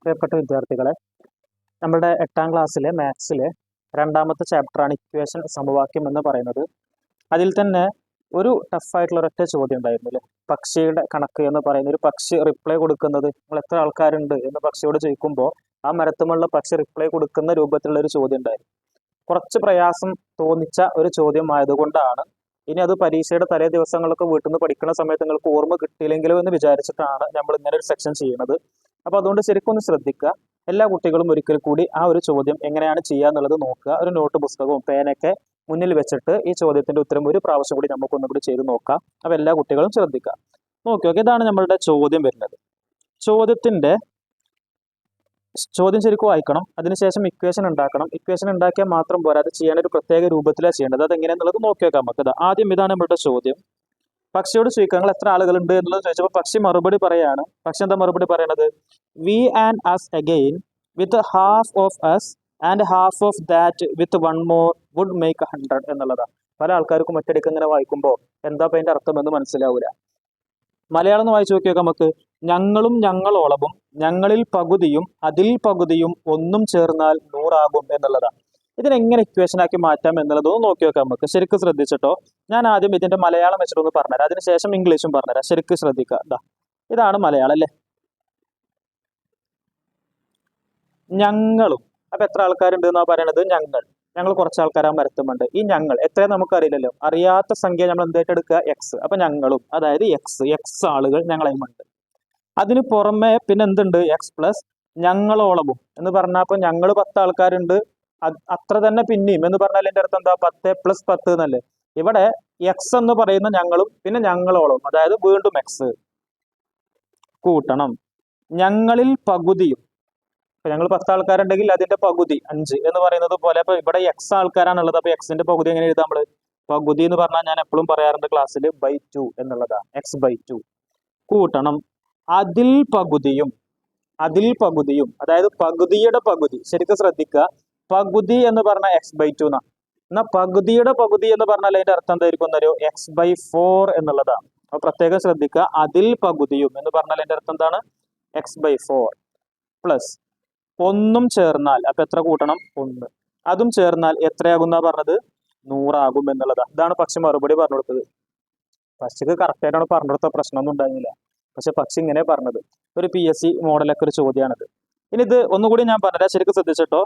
പ്രിയപ്പെട്ട വിദ്യാർത്ഥികളെ, നമ്മുടെ 8ാം ക്ലാസ്സിലെ മാത്സിലെ രണ്ടാമത്തെ ചാപ്റ്ററാണ് ഇക്വേഷൻ സമവാക്യം എന്ന് പറയുന്നത്. അതിൽ തന്നെ ഒരു ടഫായിട്ടുള്ള ഒരൊറ്റ ചോദ്യം ഉണ്ടായിരുന്നു അല്ലേ, പക്ഷിയുടെ കണക്ക് എന്ന് പറയുന്ന ഒരു പക്ഷി റിപ്ലൈ കൊടുക്കുന്നത് നിങ്ങൾ എത്ര ആൾക്കാരുണ്ട് എന്ന് പക്ഷിയോട് ചോദിക്കുമ്പോൾ ആ മരത്തുമുള്ള പക്ഷി റിപ്ലൈ കൊടുക്കുന്ന രൂപത്തിലുള്ള ഒരു ചോദ്യം ഉണ്ടായിരുന്നു. കുറച്ച് പ്രയാസം തോന്നിച്ച ഒരു ചോദ്യം ആയതുകൊണ്ടാണ് ഇനി അത് പരീക്ഷയുടെ തലേ ദിവസങ്ങളൊക്കെ വീട്ടിൽ നിന്ന് പഠിക്കുന്ന സമയത്ത് നിങ്ങൾക്ക് ഓർമ്മ കിട്ടിയില്ലെങ്കിലോ എന്ന് വിചാരിച്ചിട്ടാണ് നമ്മൾ ഇങ്ങനെ ഒരു സെക്ഷൻ ചെയ്യുന്നത്. അപ്പോൾ അതുകൊണ്ട് ശരിക്കും ഒന്ന് ശ്രദ്ധിക്കുക. എല്ലാ കുട്ടികളും ഒരിക്കൽ കൂടി ആ ഒരു ചോദ്യം എങ്ങനെയാണ് ചെയ്യുക എന്നുള്ളത് നോക്കുക. ഒരു നോട്ട് പുസ്തകവും പേനയൊക്കെ മുന്നിൽ വെച്ചിട്ട് ഈ ചോദ്യത്തിന്റെ ഉത്തരം ഒരു പ്രാവശ്യം കൂടി നമുക്ക് ഒന്നുകൂടി ചെയ്ത് നോക്കാം. അപ്പോൾ എല്ലാ കുട്ടികളും ശ്രദ്ധിക്കുക. നോക്കി, ഇതാണ് നമ്മളുടെ ചോദ്യം വരുന്നത്. ചോദ്യം ശരിക്കും വായിക്കണം, അതിനുശേഷം ഇക്വേഷൻ ഉണ്ടാക്കണം. ഇക്വേഷൻ ഉണ്ടാക്കിയാൽ മാത്രം പോരാ, അത് ചെയ്യാൻ ഒരു പ്രത്യേക രൂപത്തിലാണ് ചെയ്യേണ്ടത്. അത് എങ്ങനെയാണെന്നുള്ളത് നോക്കി വെക്കാം നമുക്ക്. ആദ്യം ഇതാണ് നമ്മളുടെ ചോദ്യം. പക്ഷിയോട് ചോദിക്കുക നിങ്ങൾ എത്ര ആളുകളുണ്ട് എന്നുള്ളത് ചോദിച്ചപ്പോൾ പക്ഷി മറുപടി പറയാണ്. പക്ഷി എന്താ മറുപടി പറയണത്? We and us again with half of us and half of that with one more would make 100 എന്നുള്ളതാണ്. പല ആൾക്കാർക്കും ഒറ്റയടിക്ക് ഇങ്ങനെ വായിക്കുമ്പോൾ എന്താ അതിന്റെ അർത്ഥം എന്ന് മനസ്സിലാവില്ല. മലയാളം ഒന്ന് വായിച്ചു നോക്കിയൊക്കെ നമുക്ക്. ഞങ്ങളും ഞങ്ങളോളവും ഞങ്ങളിൽ പകുതിയും അതിൽ പകുതിയും ഒന്നും ചേർന്നാൽ 100 ആകും എന്നുള്ളതാണ്. ഇതിനെങ്ങനെ ഇക്വേഷൻ ആക്കി മാറ്റാം എന്നുള്ളതൊന്ന് നോക്കി വെക്കാം നമുക്ക്. ശരിക്കും ശ്രദ്ധിച്ചിട്ടോ. ഞാൻ ആദ്യം ഇതിന്റെ മലയാളം വെച്ചിട്ടൊന്ന് പറഞ്ഞുതരാം, അതിനുശേഷം ഇംഗ്ലീഷും പറഞ്ഞുതരാം. ശരിക്കും ശ്രദ്ധിക്കുക. ഇതാണ് മലയാളം അല്ലേ. ഞങ്ങളും, അപ്പൊ എത്ര ആൾക്കാരുണ്ട് എന്നാ പറയണത്? ഞങ്ങൾ കുറച്ച് ആൾക്കാരാ മരത്തുമുണ്ട്. ഈ ഞങ്ങൾ എത്ര നമുക്കറിയില്ലല്ലോ, അറിയാത്ത സംഖ്യ നമ്മൾ എന്തായിട്ട് എടുക്കുക? എക്സ്. അപ്പൊ ഞങ്ങളും, അതായത് എക്സ് ആളുകൾ ഞങ്ങളെയുമുണ്ട്. അതിന് പുറമെ പിന്നെ എന്തുണ്ട്? എക്സ് പ്ലസ് ഞങ്ങളോളവും എന്ന് പറഞ്ഞാൽ അപ്പൊ ഞങ്ങൾ 10 ആൾക്കാരുണ്ട്, അത്ര തന്നെ പിന്നെയും എന്ന് പറഞ്ഞാൽ എന്റെ അർത്ഥം എന്താ? 10 + 10 എന്നല്ലേ. ഇവിടെ എക്സ് എന്ന് പറയുന്ന ഞങ്ങളും പിന്നെ ഞങ്ങളോളവും, അതായത് വീണ്ടും എക്സ് കൂട്ടണം ഞങ്ങളിൽ പകുതിയും. ഇപ്പൊ ഞങ്ങൾ 10 ആൾക്കാരുണ്ടെങ്കിൽ അതിന്റെ പകുതി 5 എന്ന് പറയുന്നത് പോലെ അപ്പൊ ഇവിടെ എക്സ് ആൾക്കാരാണുള്ളത്. അപ്പൊ എക്സിന്റെ പകുതി എങ്ങനെ എഴുതാം നമ്മള്? പകുതി എന്ന് പറഞ്ഞാൽ ഞാൻ എപ്പോഴും പറയാറുണ്ട് ക്ലാസ്സിൽ /2 എന്നുള്ളതാണ്. x/2 കൂട്ടണം അതിൽ പകുതിയും അതായത് പകുതിയുടെ പകുതി. ശരിക്കും ശ്രദ്ധിക്കുക. പകുതി എന്ന് പറഞ്ഞാൽ x/2 എന്നാ. എന്നാ പകുതിയുടെ പകുതി എന്ന് പറഞ്ഞാൽ അതിന്റെ അർത്ഥം എന്തായിരിക്കും എന്നറിയോ? x/4 എന്നുള്ളതാണ്. അപ്പൊ പ്രത്യേകം ശ്രദ്ധിക്കുക. അതിൽ പകുതിയും എന്ന് പറഞ്ഞാൽ അതിന്റെ അർത്ഥം എന്താണ്? x/4 പ്ലസ് ഒന്നും ചേർന്നാൽ അപ്പൊ എത്ര കൂട്ടണം? 1. അതും ചേർന്നാൽ എത്രയാകുന്ന പറഞ്ഞത്? 100 ആകും എന്നുള്ളതാണ്. ഇതാണ് പക്ഷി മറുപടി പറഞ്ഞു കൊടുത്തത്. പക്ഷിക്ക് കറക്റ്റ് ആയിട്ടാണ് പറഞ്ഞു കൊടുത്ത, പ്രശ്നമൊന്നും ഉണ്ടായിരുന്നില്ല. പക്ഷെ പക്ഷി ഇങ്ങനെ പറഞ്ഞത് ഒരു PSC മോഡലൊക്കെ ഒരു ചോദ്യമാണിത്. ഇനി ഇത് ഒന്നുകൂടി ഞാൻ പറഞ്ഞുതരാം, ശരിക്കും ശ്രദ്ധിച്ചിട്ടോ.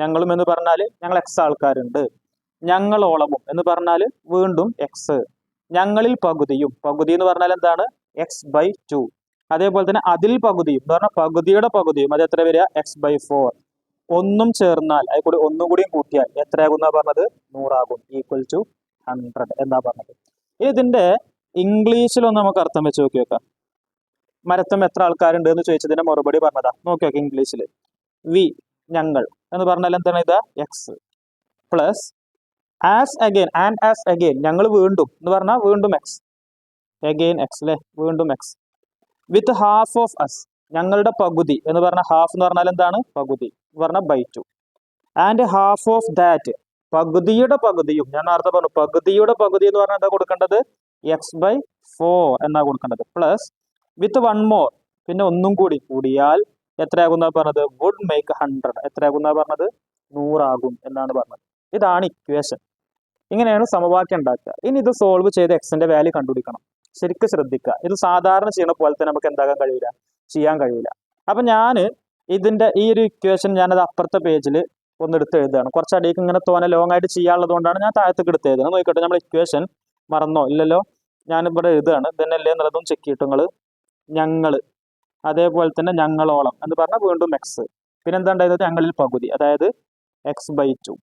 ഞങ്ങളും എന്ന് പറഞ്ഞാൽ ഞങ്ങൾ എക്സ് ആൾക്കാരുണ്ട്. ഞങ്ങളോളവും എന്ന് പറഞ്ഞാൽ വീണ്ടും എക്സ്. ഞങ്ങളിൽ പകുതി എന്ന് പറഞ്ഞാൽ എന്താണ്? x/2. അതേപോലെ തന്നെ അതിൽ പകുതിയും എന്ന് പറഞ്ഞാൽ പകുതിയുടെ പകുതിയും, അത് എത്ര വരിക? x/4. ഒന്നും ചേർന്നാൽ അത് കൂടി ഒന്നും കൂടിയും കൂട്ടിയാൽ എത്രയാകുന്ന പറഞ്ഞത്? 100 ആകും, = 100 എന്നാ പറഞ്ഞത്. ഇതിന്റെ ഇംഗ്ലീഷിലൊന്ന് നമുക്ക് അർത്ഥം വെച്ച് നോക്കി വെക്കാം. മരത്തും എത്ര ആൾക്കാരുണ്ട് എന്ന് ചോദിച്ചതിന്റെ മറുപടി പറഞ്ഞതാ. നോക്കി നോക്കാം ഇംഗ്ലീഷിൽ. വി ഞങ്ങൾ എന്ന് പറഞ്ഞാൽ എന്താണ്? ഇതാ X plus as again as again ഞങ്ങൾ വീണ്ടും എന്ന് പറഞ്ഞാൽ വീണ്ടും എക്സ്, അഗെയിൻ എക്സ് അല്ലെ, വീണ്ടും x with half of us ഞങ്ങളുടെ പകുതി എന്ന് പറഞ്ഞാൽ ഹാഫ് എന്ന് പറഞ്ഞാൽ എന്താണ്? പകുതി എന്ന് പറഞ്ഞാൽ /2 ആൻഡ് ഹാഫ് ഓഫ് ദാറ്റ് പകുതിയുടെ പകുതിയും. ഞാൻ നേരത്തെ പറഞ്ഞു പകുതിയുടെ പകുതി എന്ന് പറഞ്ഞാൽ എന്താ കൊടുക്കേണ്ടത്? x/4 എന്നാ കൊടുക്കേണ്ടത്. പ്ലസ് വിത്ത് വൺ മോർ പിന്നെ ഒന്നും കൂടി കൂടിയാൽ എത്രയാകുന്ന പറഞ്ഞത്? Would make 100. എത്രയാകുന്ന പറഞ്ഞത്? 100 ആകും എന്നാണ് പറഞ്ഞത്. ഇതാണ് ഇക്വേഷൻ. ഇങ്ങനെയാണ് സമവാക്യം ഉണ്ടാക്കുക. ഇനി ഇത് സോൾവ് ചെയ്ത് എക്സിന്റെ വാല്യൂ കണ്ടുപിടിക്കണം. ശരിക്കും ശ്രദ്ധിക്കുക. ഇത് സാധാരണ ചെയ്യുന്ന പോലെ തന്നെ നമുക്ക് ചെയ്യാൻ കഴിയില്ല. അപ്പൊ ഞാൻ ഇതിന്റെ ഈ ഒരു ഇക്വേഷൻ ഞാനത് അപ്പുറത്തെ പേജിൽ ഒന്നെടുത്ത് എഴുതുകയാണ്. കുറച്ചടിയേക്ക് ഇങ്ങനെ തോന്നെ ലോങ് ആയിട്ട് ചെയ്യാനുള്ളത് കൊണ്ടാണ് ഞാൻ താഴത്തേക്ക് എടുത്ത് എഴുതുന്നത്. നോക്കിക്കോട്ടെ, നമ്മൾ ഇക്വേഷൻ മറന്നോ? ഇല്ലല്ലോ. ഞാനിവിടെ എഴുതുകയാണ്. ഇതന്നെയല്ലേ എന്നുള്ളതും ചെക്ക് ചെയ്തിട്ട് നിങ്ങൾ. ഞങ്ങൾ, അതേപോലെ തന്നെ ഞങ്ങളോളം എന്ന് പറഞ്ഞാൽ വീണ്ടും എക്സ്, പിന്നെ എന്താ ഉണ്ടായത്? ഞങ്ങളിൽ പകുതി, അതായത് x/2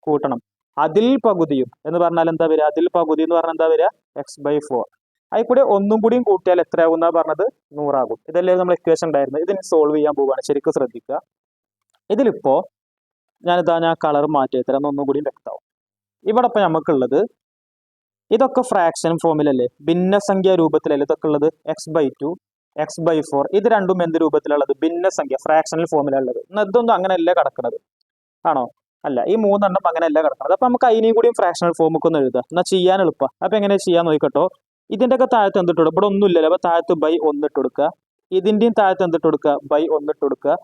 കൂട്ടണം അതിൽ പകുതിയും എന്ന് പറഞ്ഞാൽ എന്താ വരിക? അതിൽ പകുതി എന്ന് പറഞ്ഞാൽ എന്താ വരിക? x/4. അതിൽ കൂടെ ഒന്നും കൂടിയും കൂട്ടിയാൽ എത്രയാകുന്ന പറഞ്ഞത്? 100 ആകും. ഇതല്ലേ നമ്മൾ ഇക്വേഷൻ ഉണ്ടായിരുന്നത്. ഇതിന് സോൾവ് ചെയ്യാൻ പോവുകയാണ്. ശരിക്കും ശ്രദ്ധിക്കുക. ഇതിലിപ്പോ ഞാൻ കളർ മാറ്റി തരാം, ഒന്നും കൂടി വ്യക്തമാവും. ഇവിടെ ഇപ്പൊ നമുക്കുള്ളത് ഇതൊക്കെ ഫ്രാക്ഷൻ ഫോമിലല്ലേ, ഭിന്നസംഖ്യ രൂപത്തിലല്ലേ ഇതൊക്കെ ഉള്ളത്? x/2 x/4 ഇത് രണ്ടും എന്ത് രൂപത്തിലുള്ളത്? ഭിന്നസംഖ്യ ഫ്രാക്ഷണൽ ഫോമിലുള്ളത്. ഇതൊന്നും അങ്ങനെയല്ല കിടക്കുന്നത് ആണോ? അല്ല, ഈ 3 എണ്ണം അങ്ങനെയല്ല കിടക്കുന്നത്. അപ്പൊ നമുക്ക് അതിനെയും കൂടിയും ഫ്രാക്ഷണൽ ഫോമൊക്കെ ഒന്ന് എഴുതാം, എന്നാൽ ചെയ്യാൻ എളുപ്പം. അപ്പൊ എങ്ങനെ ചെയ്യാൻ നോക്കട്ടോ. ഇതിന്റെ ഒക്കെ താഴത്ത് എന്തിട്ട് ഇവിടെ ഒന്നും ഇല്ലല്ലോ. അപ്പൊ താഴത്ത് /1 ഇട്ട് കൊടുക്കുക. ഇതിന്റെയും താഴത്ത് എന്തിട്ട് കൊടുക്കുക, ബൈ ഒന്നിട്ട് കൊടുക്കുക.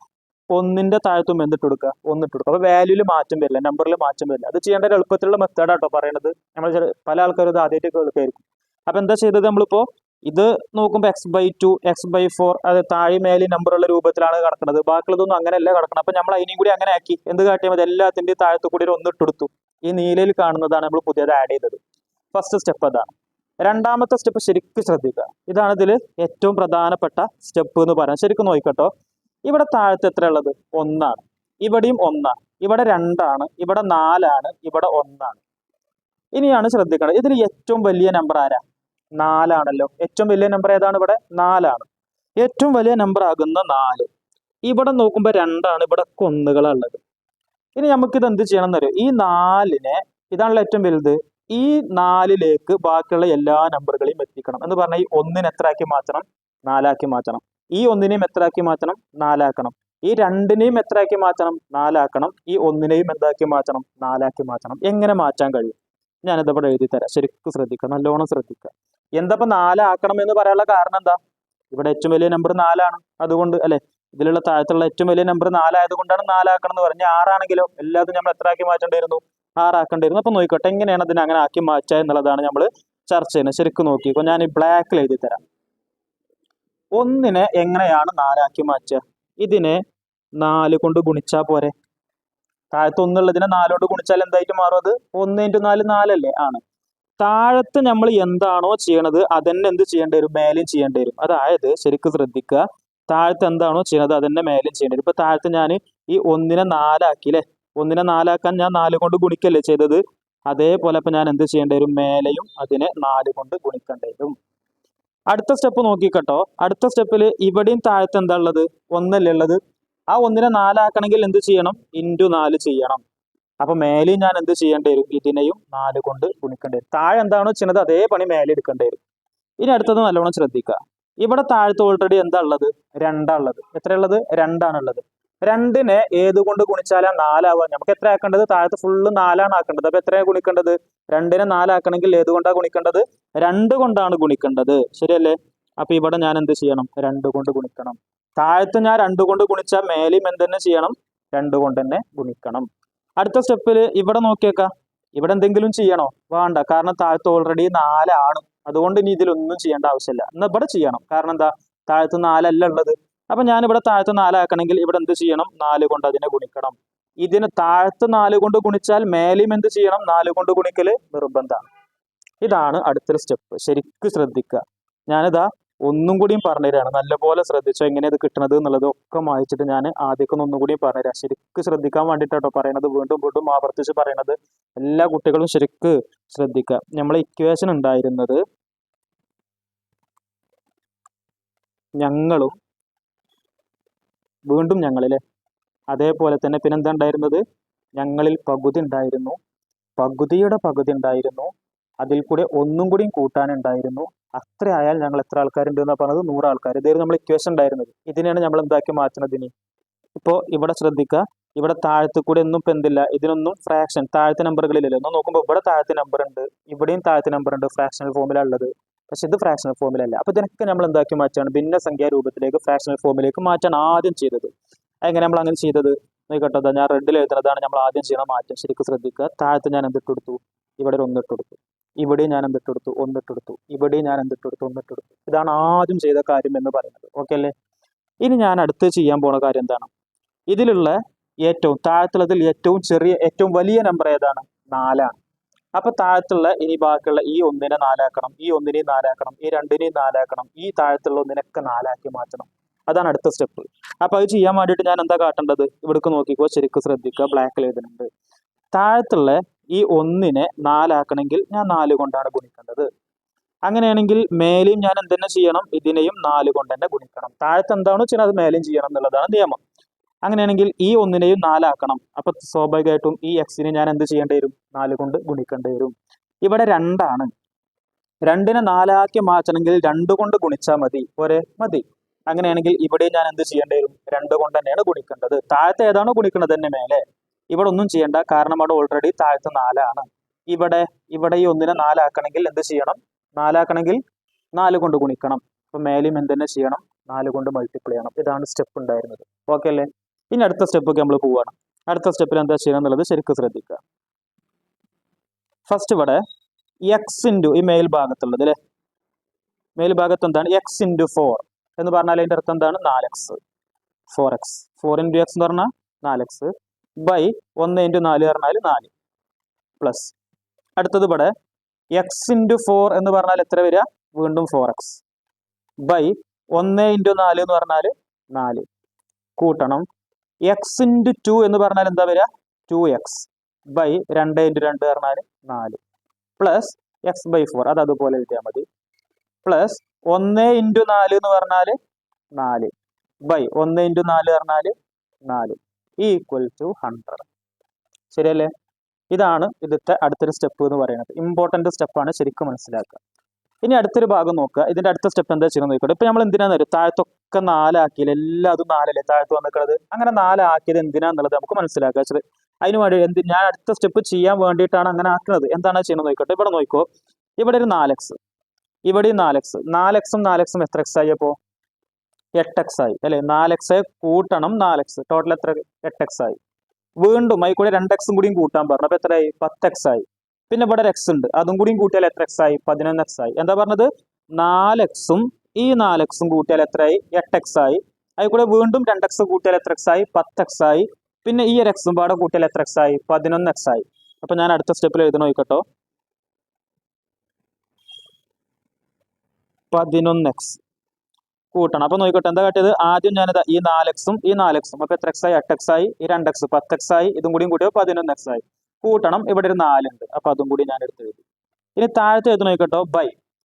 ഒന്നിന്റെ താഴത്തും എന്തിട്ട് കൊടുക്കുക, ഒന്നിട്ട് കൊടുക്കുക. അപ്പൊ വാല്യൂല് മാറ്റം വരില്ല, നമ്പറിൽ മാറ്റം വരില്ല. അത് ചെയ്യേണ്ട ഒരു എളുപ്പത്തിലുള്ള മെത്തേഡാട്ടോ പറയണത്. നമ്മൾ പല ആൾക്കാരും ഇത് ആദ്യമായിട്ട് കേൾക്കായിരിക്കും. അപ്പൊ എന്താ ചെയ്തത്, നമ്മളിപ്പോ ഇത് നോക്കുമ്പോൾ x/2 x/4 അത് താഴെ മേലെ നമ്പറുള്ള രൂപത്തിലാണ് കിടക്കുന്നത്. ബാക്കിയുള്ളതൊന്നും അങ്ങനെയല്ല കിടക്കണം. അപ്പൊ നമ്മൾ അതിനെയും കൂടി അങ്ങനെ ആക്കി എന്ത് കാട്ടിയാൽ മതി, എല്ലാത്തിന്റെയും താഴത്തു കൂടി ഒരു ഒന്നിട്ട് കൊടുത്തു. ഈ നീലയിൽ കാണുന്നതാണ് നമ്മൾ പുതിയത് ആഡ് ചെയ്തത്. ഫസ്റ്റ് സ്റ്റെപ്പ് അതാണ്. രണ്ടാമത്തെ സ്റ്റെപ്പ് ശരിക്കും ശ്രദ്ധിക്കുക. ഇതാണ് ഇതിൽ ഏറ്റവും പ്രധാനപ്പെട്ട സ്റ്റെപ്പ് എന്ന് പറയാം. ശരിക്കും നോക്കിക്കട്ടോ. ഇവിടെ താഴത്ത് എത്ര ഉള്ളത്, ഒന്നാണ്. ഇവിടെയും ഒന്നാണ്. ഇവിടെ 2ആണ്. ഇവിടെ 4ആണ്. ഇവിടെ 1ആണ്. ഇനിയാണ് ശ്രദ്ധിക്കണം, ഇതിൽ ഏറ്റവും വലിയ നമ്പർ ആരാ, 4ആണല്ലോ. ഏറ്റവും വലിയ നമ്പർ ഏതാണ്, ഇവിടെ 4ആണ്. ഏറ്റവും വലിയ നമ്പർ ആകുന്ന 4. ഇവിടെ നോക്കുമ്പോൾ 2ആണ്. ഇവിടെ ഒന്നുകളാണ് ഉള്ളത്. ഇനി നമുക്കിത് എന്ത് ചെയ്യണം എന്നറിയോ, ഈ 4നെ, ഇതാണല്ലോ ഏറ്റവും വലുത്, ഈ 4ലേക്ക് ബാക്കിയുള്ള എല്ലാ നമ്പറുകളെയും എത്തിക്കണം. എന്ന് പറഞ്ഞാൽ ഈ 1നെ എത്രയാക്കി മാറ്റണം, 4ആക്കി മാറ്റണം. ഈ 1നെയും എത്രയാക്കി മാറ്റണം, 4ആക്കണം. ഈ 2നെയും എത്രയാക്കി മാറ്റണം, 4ആക്കണം. ഈ 1നെയും എന്താക്കി മാറ്റണം, 4ആക്കി മാറ്റണം. എങ്ങനെ മാറ്റാൻ കഴിയും, ഞാനിതവിടെ എഴുതി തരാം. ശരിക്കും ശ്രദ്ധിക്കുക, നല്ലോണം ശ്രദ്ധിക്കുക. എന്താ 4 ആക്കണം എന്ന് പറയാനുള്ള കാരണം എന്താ, ഇവിടെ ഏറ്റവും വലിയ നമ്പർ 4ആണ്. അതുകൊണ്ട് അല്ലെ, ഇതിലുള്ള താഴത്തുള്ള ഏറ്റവും വലിയ നമ്പർ 4 ആയതുകൊണ്ടാണ് 4 ആക്കണം എന്ന് പറഞ്ഞാൽ. 6 ആണെങ്കിലോ എല്ലാതും നമ്മൾ എത്ര ആക്കി മാറ്റേണ്ടിയിരുന്നു, 6 ആക്കേണ്ടിയിരുന്നു. അപ്പൊ നോക്കിക്കോട്ടെ എങ്ങനെയാണ് അതിനെ അങ്ങനെ ആക്കി മാറ്റുക എന്നുള്ളതാണ് നമ്മൾ ചർച്ച ചെയ്യുന്നത്. ശരിക്കും നോക്കിക്കോ, ഞാൻ ഈ ബ്ലാക്കിൽ എഴുതി തരാം. 1നെ എങ്ങനെയാണ് 4 ആക്കി മാറ്റുക, ഇതിനെ 4 കൊണ്ട് ഗുണിച്ചാൽ പോരെ. താഴത്ത് 1 ഉള്ളതിനെ 4 കൊണ്ട് ഗുണിച്ചാൽ എന്തായിട്ട് മാറും, അത് 1 × 4 4 അല്ലേ, ആണ്. താഴത്ത് നമ്മൾ എന്താണോ ചെയ്യണത് അതന്നെ എന്ത് ചെയ്യേണ്ടി വരും, മേലെയും ചെയ്യേണ്ടി വരും. അതായത് ശരിക്കും ശ്രദ്ധിക്കുക, താഴത്ത് എന്താണോ ചെയ്യണത് അതന്നെ മേലെയും ചെയ്യേണ്ടി വരും. ഇപ്പൊ താഴത്ത് ഞാൻ ഈ 1നെ 4 ആക്കി അല്ലെ, 1നെ 4 ആക്കാൻ ഞാൻ 4 കൊണ്ട് ഗുണിക്കല്ലേ ചെയ്തത്. അതേപോലെ ഇപ്പൊ ഞാൻ എന്ത് ചെയ്യേണ്ടി വരും, മേലെയും അതിനെ 4 കൊണ്ട് ഗുണിക്കേണ്ടി വരും. അടുത്ത സ്റ്റെപ്പ് നോക്കിക്കട്ടോ. അടുത്ത സ്റ്റെപ്പിൽ ഇവിടെയും താഴത്ത് എന്താ ഉള്ളത്, 1 അല്ലേ ഉള്ളത്. ആ 1നെ 4 ആക്കണമെങ്കിൽ എന്ത് ചെയ്യണം, × 4 ചെയ്യണം. അപ്പൊ മേലെയും ഞാൻ എന്ത് ചെയ്യേണ്ടി വരും, ഇതിനെയും 4 കൊണ്ട് ഗുണിക്കേണ്ടി വരും. താഴെ എന്താണോ ചെയ്യുന്നത് അതേ പണി മേലെ എടുക്കേണ്ടി വരും. ഇനി അടുത്തത് നല്ലോണം ശ്രദ്ധിക്കുക. ഇവിടെ താഴത്ത് ഓൾറെഡി എന്താ ഉള്ളത്, 2 ഉള്ളത്. എത്ര ഉള്ളത്, 2ആണുള്ളത്. 2നെ ഏത് കൊണ്ട് ഗുണിച്ചാലാ 4 ആവുക, നമുക്ക് എത്ര ആക്കേണ്ടത്, താഴത്ത് ഫുള്ള് 4ആണ് ആക്കേണ്ടത്. അപ്പൊ എത്രയാണ് ഗുണിക്കേണ്ടത്, 2നെ 4 ആക്കണമെങ്കിൽ ഏത് കൊണ്ടാണ് ഗുണിക്കേണ്ടത്, 2 കൊണ്ടാണ് ഗുണിക്കേണ്ടത്. ശരിയല്ലേ. അപ്പൊ ഇവിടെ ഞാൻ എന്ത് ചെയ്യണം, 2 കൊണ്ട് ഗുണിക്കണം. താഴത്ത് ഞാൻ 2 കൊണ്ട് ഗുണിച്ചാൽ മേലെയും എന്തെന്നെ ചെയ്യണം, 2 കൊണ്ട് തന്നെ ഗുണിക്കണം. അടുത്ത സ്റ്റെപ്പിൽ ഇവിടെ നോക്കിയേക്കാം. ഇവിടെ എന്തെങ്കിലും ചെയ്യണോ, വേണ്ട. കാരണം താഴത്ത് ഓൾറെഡി 4 ആണ്. അതുകൊണ്ട് ഇനി ഇതിലൊന്നും ചെയ്യേണ്ട ആവശ്യമില്ല. എന്നാൽ ഇവിടെ ചെയ്യണം. കാരണം എന്താ, താഴത്ത് 4 അല്ല ഉള്ളത്. അപ്പൊ ഞാൻ ഇവിടെ താഴത്ത് 4 ആക്കണമെങ്കിൽ ഇവിടെ എന്ത് ചെയ്യണം, 4 കൊണ്ട് അതിനെ ഗുണിക്കണം. ഇതിന് താഴത്ത് 4 കൊണ്ട് ഗുണിച്ചാൽ മേലെയും എന്ത് ചെയ്യണം, 4 കൊണ്ട് ഗുണിക്കല് നിർബന്ധമാണ്. ഇതാണ് അടുത്തൊരു സ്റ്റെപ്പ്. ശരിക്കും ശ്രദ്ധിക്കുക. ഞാനിതാ ഒന്നും കൂടിയും പറഞ്ഞുതരാണ്, നല്ലപോലെ ശ്രദ്ധിച്ചോ എങ്ങനെ ഇത് കിട്ടണത് എന്നുള്ളത് ഒക്കെ വായിച്ചിട്ട് ഞാൻ ആദ്യമൊക്കെ ഒന്നും കൂടിയും പറഞ്ഞുതരാം. ശരിക്കും ശ്രദ്ധിക്കാൻ വേണ്ടിയിട്ടോ പറയണത്, വീണ്ടും വീണ്ടും ആവർത്തിച്ച് പറയണത്. എല്ലാ കുട്ടികളും ശരിക്ക് ശ്രദ്ധിക്കുക. നമ്മളെ ഇക്വേഷൻ ഉണ്ടായിരുന്നത് ഞങ്ങളും വീണ്ടും ഞങ്ങളിലെ, അതേപോലെ തന്നെ പിന്നെന്താ ഉണ്ടായിരുന്നത്, ഞങ്ങളിൽ പകുതി ഉണ്ടായിരുന്നു, പകുതിയുടെ പകുതി ഉണ്ടായിരുന്നു, അതിൽ കൂടെ ഒന്നും കൂടിയും കൂട്ടാനുണ്ടായിരുന്നു. അത്ര ആയാൽ ഞങ്ങൾ എത്ര ആൾക്കാരുണ്ട് എന്നാ പറഞ്ഞത്, 100 ആൾക്കാർ. ഇതായിരുന്നു നമ്മൾ ഇക്വേഷൻ ഉണ്ടായിരുന്നത്. ഇതിനെയാണ് നമ്മൾ എന്താക്കി മാറ്റുന്നത്. ഇനി ഇപ്പോൾ ഇവിടെ ശ്രദ്ധിക്കുക, ഇവിടെ താഴത്ത് കൂടെ ഒന്നും ഇപ്പം എന്തില്ല, ഇതിനൊന്നും ഫ്രാക്ഷൻ താഴത്തെ നമ്പറുകളില്ലല്ലോ. ഒന്ന് നോക്കുമ്പോൾ ഇവിടെ താഴത്തെ നമ്പർ ഉണ്ട്, ഇവിടെയും താഴത്തെ നമ്പർ ഉണ്ട്, ഫ്രാക്ഷണൽ ഫോമിലാണ് ഉള്ളത്. പക്ഷെ ഇത് ഫ്രാക്ഷണൽ ഫോമിലല്ല. അപ്പൊ ഇതിനൊക്കെ നമ്മൾ എന്താക്കി മാറ്റാണ്, ഭിന്നസംഖ്യാ രൂപത്തിലേക്ക് ഫ്രാക്ഷണൽ ഫോമിലേക്ക് മാറ്റാൻ ആദ്യം ചെയ്തത്. എങ്ങനെ നമ്മൾ അങ്ങനെ ചെയ്തത് നോക്കട്ടോ. ഞാൻ റെഡിൽ എഴുതുന്നതാണ് നമ്മൾ ആദ്യം ചെയ്യുന്ന മാറ്റം. ശരിക്കും ശ്രദ്ധിക്കുക. താഴത്ത് ഞാൻ എന്തിട്ട് കൊടുത്തു, ഇവിടെ ഒരു 1 ഇട്ട് കൊടുത്തു. ഇവിടെയും ഞാൻ എന്തിട്ട് കൊടുത്തു, 1 ഇട്ട് കൊടുത്തു. ഇവിടെയും ഞാൻ എന്തിട്ട് കൊടുത്തു, 1 ഇട്ട് കൊടുത്തു. ഇതാണ് ആദ്യം ചെയ്ത കാര്യം എന്ന് പറയുന്നത്. ഓക്കെ അല്ലേ. ഇനി ഞാൻ അടുത്ത് ചെയ്യാൻ പോണ കാര്യം എന്താണ്, ഇതിലുള്ള ഏറ്റവും താഴത്തുള്ളതിൽ ഏറ്റവും ചെറിയ ഏറ്റവും വലിയ നമ്പർ ഏതാണ്, 4ആണ്. അപ്പൊ താഴത്തുള്ള ഇനി ബാക്കിയുള്ള ഈ 1നെ 4 ആക്കണം, ഈ 1നെയും 4 ആക്കണം, ഈ 2നെയും 4 ആക്കണം, ഈ താഴത്തുള്ള 1നെയൊക്കെ 4 ആക്കി മാറ്റണം. അതാണ് അടുത്ത സ്റ്റെപ്പ്. അപ്പൊ അത് ചെയ്യാൻ വേണ്ടിയിട്ട് ഞാൻ എന്താ കാട്ടേണ്ടത്, ഇവിടേക്ക് നോക്കിക്കോ, ശരിക്കും ശ്രദ്ധിക്കുക. ബ്ലാക്കിൽ എഴുതുന്നുണ്ട്. താഴത്തുള്ള ഈ 1നെ 4 ആക്കണമെങ്കിൽ ഞാൻ 4 കൊണ്ടാണ് ഗുണിക്കേണ്ടത്. അങ്ങനെയാണെങ്കിൽ മേലെയും ഞാൻ എന്തെന്നെ ചെയ്യണം, ഇതിനെയും 4 കൊണ്ട് തന്നെ ഗുണിക്കണം. താഴത്ത് എന്താണോ ചെയ്യുന്നത് അത് മേലെയും ചെയ്യണം എന്നുള്ളതാണ് നിയമം. അങ്ങനെയാണെങ്കിൽ ഈ 1നെയും 4 ആക്കണം. അപ്പൊ സ്വാഭാവികമായിട്ടും ഈ എക്സിനെ ഞാൻ എന്ത് ചെയ്യേണ്ടി വരും, 4 കൊണ്ട് ഗുണിക്കേണ്ടി വരും. ഇവിടെ 2ആണ്. 2നെ 4 ആക്കി മാറ്റണമെങ്കിൽ 2 കൊണ്ട് ഗുണിച്ചാൽ മതി, ഒരേ മതി. അങ്ങനെയാണെങ്കിൽ ഇവിടെ ഞാൻ എന്ത് ചെയ്യേണ്ടി വരും, 2 കൊണ്ട് തന്നെയാണ് ഗുണിക്കേണ്ടത്. താഴത്തെ ഏതാണോ ഗുണിക്കുന്നത് തന്നെ മേലെ. ഇവിടെ ഒന്നും ചെയ്യണ്ട, കാരണം അവിടെ ഓൾറെഡി താഴത്ത് 4 ആണ്. ഇവിടെ ഈ 1നെ 4 ആക്കണമെങ്കിൽ എന്ത് ചെയ്യണം, 4 ആക്കണമെങ്കിൽ 4 കൊണ്ട് ഗുണിക്കണം. അപ്പൊ മേലെയും എന്ത് തന്നെ ചെയ്യണം, 4 കൊണ്ട് മൾട്ടിപ്ലൈ ചെയ്യണം. ഇതാണ് സ്റ്റെപ്പ് ഉണ്ടായിരുന്നത്. ഓക്കെ അല്ലേ? ഇനി അടുത്ത സ്റ്റെപ്പൊക്കെ നമ്മൾ പോവുകയാണ്. അടുത്ത സ്റ്റെപ്പിൽ എന്താ ചെയ്യണം എന്നുള്ളത് ശരിക്കും ശ്രദ്ധിക്കുക. ഫസ്റ്റ് ഇവിടെ എക്സ് ഇൻറ്റു ഈ മേൽഭാഗത്തുള്ളത് അല്ലേ, മേൽഭാഗത്ത് എന്താണ് എക്സ് ഇൻറ്റു 4 എന്ന് പറഞ്ഞാൽ അതിൻ്റെ അർത്ഥം എന്താണ്? 4x 4x 4 ഇൻറ്റു എക്സ് എന്ന് പറഞ്ഞാൽ 4x ബൈ 1 ഇൻറ്റു 4 പറഞ്ഞാൽ 4 പ്ലസ് അടുത്തത് ഇവിടെ എക്സ് ഇൻറ്റു 4 എന്ന് പറഞ്ഞാൽ എത്ര വരിക? വീണ്ടും 4x ബൈ 1 ഇൻറ്റു 4 എന്ന് പറഞ്ഞാൽ 4 കൂട്ടണം എക്സ് ഇൻറ്റു 2 എന്ന് പറഞ്ഞാൽ എന്താ വരിക? 2x ബൈ 2 ഇൻറ്റു 2 പറഞ്ഞാൽ 4 പ്ലസ് എക്സ് ബൈ 4 അത് അതുപോലെ എഴുതിയാൽ മതി പ്ലസ് 1 ഇൻറ്റു 4 എന്ന് പറഞ്ഞാൽ 4 ബൈ 1 ഇൻറ്റു 4 പറഞ്ഞാൽ 4 ഈക്വൽ ടു 100. ശരിയല്ലേ? ഇതാണ് ഇതിന്റെ അടുത്തൊരു സ്റ്റെപ്പ് എന്ന് പറയുന്നത്. ഇമ്പോർട്ടന്റ് സ്റ്റെപ്പാണ്, ശരിക്കും മനസ്സിലാക്കുക. ഇനി അടുത്തൊരു ഭാഗം നോക്കുക. ഇതിന്റെ അടുത്ത സ്റ്റെപ്പ് എന്താ ചെയ്യുന്നത് നോക്കിക്കോട്ടെ. ഇപ്പൊ നമ്മൾ എന്തിനാന്ന് വരും താഴത്തൊക്കെ 4 ആക്കിയില്ല, എല്ലാം അതും 4 അല്ലേ താഴത്ത് വന്നിട്ടുള്ളത്. അങ്ങനെ 4 ആക്കിയത് എന്തിനാന്നുള്ളത് നമുക്ക് മനസ്സിലാക്കുക. അതിന് വേണ്ടി ഞാൻ അടുത്ത സ്റ്റെപ്പ് ചെയ്യാൻ വേണ്ടിയിട്ടാണ് അങ്ങനെ ആക്കുന്നത്. എന്താണ് ചെയ്യുന്നത് നോക്കിക്കോട്ടെ. ഇവിടെ നോക്കിക്കോ, ഇവിടെ ഒരു 4x, ഇവിടെ 4x, 4xും 4xും എത്ര x ആയി? അപ്പോൾ 8x ആയി അല്ലെ? 4x കൂട്ടണം 4x ടോട്ടൽ എത്ര? 8x ആയി. വീണ്ടും അതിൽ കൂടെ 2x കൂടിയും കൂട്ടാൻ പറഞ്ഞു. അപ്പൊ എത്രയായി? 10x ആയി. പിന്നെ ഇവിടെ ഒരു x ഉണ്ട്, അതും കൂടിയും കൂട്ടിയാൽ എത്ര x ആയി? 11x ആയി. എന്താ പറഞ്ഞത്? 4xും ഈ 4xും കൂട്ടിയാൽ എത്രയായി? 8x ആയി. അതിൽ കൂടെ വീണ്ടും 2x കൂട്ടിയാൽ എത്ര x ആയി? 10x ആയി. പിന്നെ ഈ ഒരു എക്സും പാടെ കൂട്ടിയാൽ എത്ര x ആയി? 11x ആയി. അപ്പൊ ഞാൻ അടുത്ത സ്റ്റെപ്പിൽ എഴുതി നോക്കട്ടോ. 11x കൂട്ടണം. അപ്പൊ നോക്കിക്കോട്ടെ എന്താ കാട്ടിയത്? ആദ്യം ഞാനിതാ ഈ 4xും ഈ 4xും അപ്പൊ എത്ര x ആയി? 8x ആയി. ഈ 2x 10x ആയി. ഇതും കൂടിയും കൂട്ടിയോ 11x ആയി. കൂട്ടണം, ഇവിടെ ഒരു 4 ഉണ്ട്, അപ്പൊ അതും കൂടി ഞാൻ എടുത്ത് എഴുതി. ഇനി താഴത്ത് എഴുതി നോക്കട്ടോ. ബൈ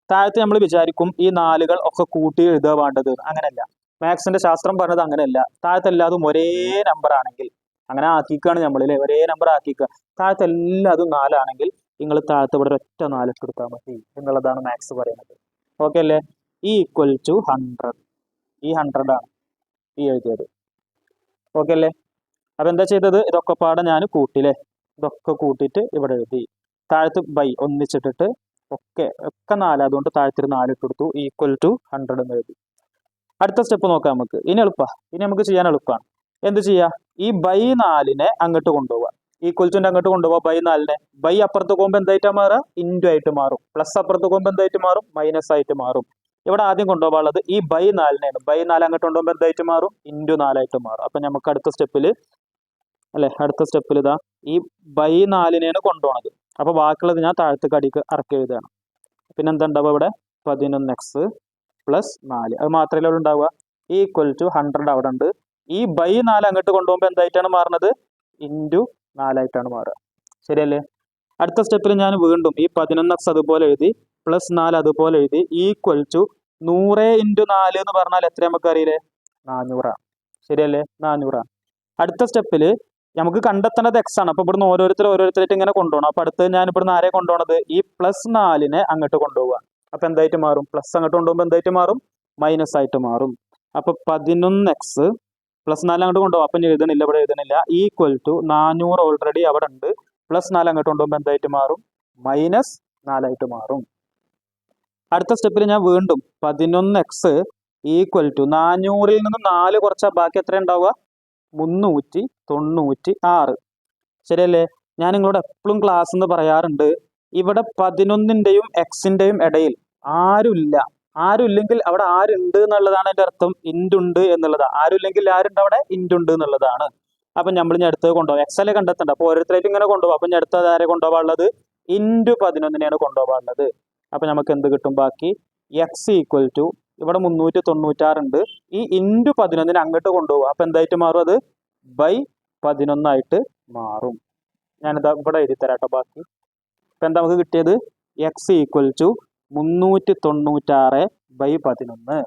താഴത്ത് നമ്മൾ വിചാരിക്കും ഈ 4കൾ ഒക്കെ കൂട്ടി എഴുതുക വേണ്ടത്. അങ്ങനെയല്ല, മാത്സിന്റെ ശാസ്ത്രം പറഞ്ഞത് അങ്ങനെയല്ല. താഴത്ത് എല്ലാതും ഒരേ നമ്പർ ആണെങ്കിൽ അങ്ങനെ ആക്കിക്കാണ് നമ്മളില്ലേ, ഒരേ നമ്പർ ആക്കിക്കുക. താഴത്ത് എല്ലാതും 4 ആണെങ്കിൽ നിങ്ങൾ താഴത്ത് ഇവിടെ ഒറ്റ 4 ഇട്ട് കൊടുത്താൽ മതി എന്നുള്ളതാണ് മാത്സ് പറയുന്നത്. ഓക്കെ അല്ലേ? Equal to 100. ഈ 100 ആണ് ഈ എഴുതിയത്. ഓക്കെ അല്ലേ? അപ്പൊ എന്താ ചെയ്തത്? ഇതൊക്കെ പാടെ ഞാൻ കൂട്ടില്ലേ, ഇതൊക്കെ കൂട്ടിയിട്ട് ഇവിടെ എഴുതി. താഴത്ത് ബൈ ഒന്നിച്ചിട്ടിട്ട് ഒക്കെ 4, അതുകൊണ്ട് താഴത്തൊരു 4 ഇട്ട് കൊടുത്തു. ഈക്വൽ ടു 100 എന്ന് എഴുതി. അടുത്ത സ്റ്റെപ്പ് നോക്കാം നമുക്ക്. ഇനി നമുക്ക് ചെയ്യാൻ എളുപ്പമാണ്. എന്ത് ചെയ്യാ? ഈ ബൈ 4നെ അങ്ങോട്ട് കൊണ്ടുപോവുക, ഈക്വൽ ടു അങ്ങോട്ട് കൊണ്ടുപോവാ. ബൈ 4നെ ബൈ അപ്പുറത്ത് പോകുമ്പോൾ എന്തായിട്ടാ മാറുക? ഇൻറ്റു ആയിട്ട് മാറും. പ്ലസ് അപ്പുറത്ത് പോകുമ്പോൾ എന്തായിട്ട് മാറും? മൈനസ് ആയിട്ട് മാറും. ഇവിടെ ആദ്യം കൊണ്ടുപോകാനുള്ളത് ഈ ബൈ 4നെയാണ്. ബൈ 4 അങ്ങോട്ട് കൊണ്ടുപോകുമ്പോൾ എന്തായിട്ട് മാറും? ഇൻറ്റു 4 ആയിട്ട് മാറും. അപ്പൊ നമുക്ക് അടുത്ത സ്റ്റെപ്പിൽ അല്ലെ, അടുത്ത സ്റ്റെപ്പിൽ ഇതാ ഈ ബൈ 4നെയാണ് കൊണ്ടുപോകണത്. അപ്പൊ ബാക്കിയുള്ളത് ഞാൻ താഴത്തേക്ക് അടിക്ക് ഇറക്കി എഴുതുകയാണ്. പിന്നെ എന്താ ഉണ്ടാവുക? ഇവിടെ 11x പ്ലസ് 4 അത് മാത്രമേ അവിടെ ഉണ്ടാവുക. ഈക്വൽ ടു 100 അവിടെ ഉണ്ട്. ഈ ബൈ 4 അങ്ങോട്ട് കൊണ്ടുപോകുമ്പോൾ എന്തായിട്ടാണ് മാറുന്നത്? ഇൻറ്റു 4 ആയിട്ടാണ് മാറുക. ശരിയല്ലേ? അടുത്ത സ്റ്റെപ്പിൽ ഞാൻ വീണ്ടും ഈ 11x അതുപോലെ എഴുതി, പ്ലസ് 4 അതുപോലെ എഴുതി. ഈക്വൽ ടു 100 ഇൻറ്റു 4 എന്ന് പറഞ്ഞാൽ എത്ര നമുക്ക് അറിയില്ലേ? 400 ആണ്. ശരിയല്ലേ? 400 ആണ്. അടുത്ത സ്റ്റെപ്പിൽ നമുക്ക് കണ്ടെത്തേണ്ടത് x ആണ്. അപ്പൊ ഇവിടുന്ന് ഓരോരുത്തരായിട്ട് ഇങ്ങനെ കൊണ്ടുപോകണം. അപ്പൊ അടുത്ത് ഞാൻ ഇവിടുന്ന് ആരെ കൊണ്ടുപോകണത്? ഈ പ്ലസ് 4നെ അങ്ങോട്ട് കൊണ്ടുപോവുക. അപ്പൊ എന്തായിട്ട് മാറും? പ്ലസ് അങ്ങോട്ട് കൊണ്ടുപോകുമ്പോൾ എന്തായിട്ട് മാറും? മൈനസ് ആയിട്ട് മാറും. അപ്പൊ 11x പ്ലസ് 4 അങ്ങോട്ട് കൊണ്ടുപോകും. അപ്പം എഴുതണില്ല, ഇവിടെ എഴുതണില്ല. ഈക്വൽ ടു 400 ഓൾറെഡി അവിടെ ഉണ്ട്. പ്ലസ് 4 അങ്ങോട്ട് കൊണ്ടുപോകുമ്പോൾ എന്തായിട്ട് മാറും? മൈനസ് 4 ആയിട്ട് മാറും. അടുത്ത സ്റ്റെപ്പിൽ ഞാൻ വീണ്ടും 11x ഈക്വൽ ടു 400ൽ നിന്ന് 4 കുറച്ചാൽ ബാക്കി എത്ര ഉണ്ടാവുക? 396. ശരിയല്ലേ? ഞാൻ നിങ്ങളോട് എപ്പോഴും ക്ലാസ് എന്ന് പറയാറുണ്ട്, ഇവിടെ 11ന്റെയും എക്സിന്റെയും ഇടയിൽ ആരുമില്ലെങ്കിൽ അവിടെ ആരുണ്ട് എന്നുള്ളതാണ് എൻ്റെ അർത്ഥം. ഇൻറ്റുണ്ട് എന്നുള്ളതാണ്. ആരുമില്ലെങ്കിൽ ആരുണ്ട് അവിടെ? ഇൻറ്റുണ്ട് എന്നുള്ളതാണ്. അപ്പൊ നമ്മൾ ഞാൻ അടുത്തത് കൊണ്ടുപോകാം. എക്സ് അല്ലേ കണ്ടെത്തണ്ട. അപ്പൊ ഓരോരുത്തരായിട്ട് ഇങ്ങനെ കൊണ്ടുപോകാം. അപ്പൊ ഞാൻ അടുത്തത് ആരെ കൊണ്ടുപോകാനുള്ളത്? ഇൻറ്റു 11നെയാണ് കൊണ്ടുപോകാനുള്ളത്. അപ്പൊ നമുക്ക് എന്ത് കിട്ടും? ബാക്കി എക്സ് ഈക്വൽ ടു ഇവിടെ 396 ഉണ്ട്. ഈ ഇൻറ്റു 11നെ അങ്ങോട്ട് കൊണ്ടുപോകും. അപ്പൊ എന്തായിട്ട് മാറും? അത് ബൈ 11 ആയിട്ട് മാറും. ഞാനിതാ ഇവിടെ എഴുതി തരാട്ടോ ബാക്കി. ഇപ്പൊ എന്താ നമുക്ക് കിട്ടിയത്? X equal to 396 by 11.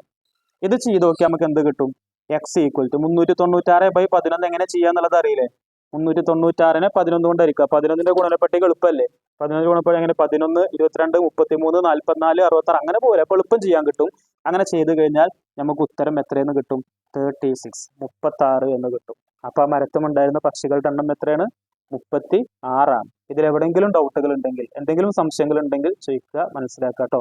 ഇത് ചെയ്ത് നോക്കിയാൽ നമുക്ക് എന്ത് കിട്ടും? എക്സ് ഈക്വൽ ടു 396 ബൈ 11 എങ്ങനെ ചെയ്യാന്നുള്ളത് അറിയില്ലേ? 396നെ 11 കൊണ്ട് ഹരിക്കുക. 11ന്റെ ഗുണനപ്പട്ടിക എളുപ്പമല്ലേ? 11 ഗുണനപ്പട്ടിക എങ്ങനെ? 11, 22, 33, 44, 66 അങ്ങനെ പോലെ. അപ്പൊ എളുപ്പം ചെയ്യാൻ കിട്ടും. അങ്ങനെ ചെയ്ത് കഴിഞ്ഞാൽ നമുക്ക് ഉത്തരം എത്രയെന്ന് കിട്ടും? 36, 36 എന്ന് കിട്ടും. അപ്പൊ ആ മരത്തുമുണ്ടായിരുന്ന പക്ഷികളുടെ എണ്ണം എത്രയാണ്? 36 ആണ്. ഇതിൽ എവിടെയെങ്കിലും ഡൗട്ടുകൾ ഉണ്ടെങ്കിൽ, എന്തെങ്കിലും സംശയങ്ങൾ ഉണ്ടെങ്കിൽ ചോദിക്കുക, മനസ്സിലാക്കുക കേട്ടോ.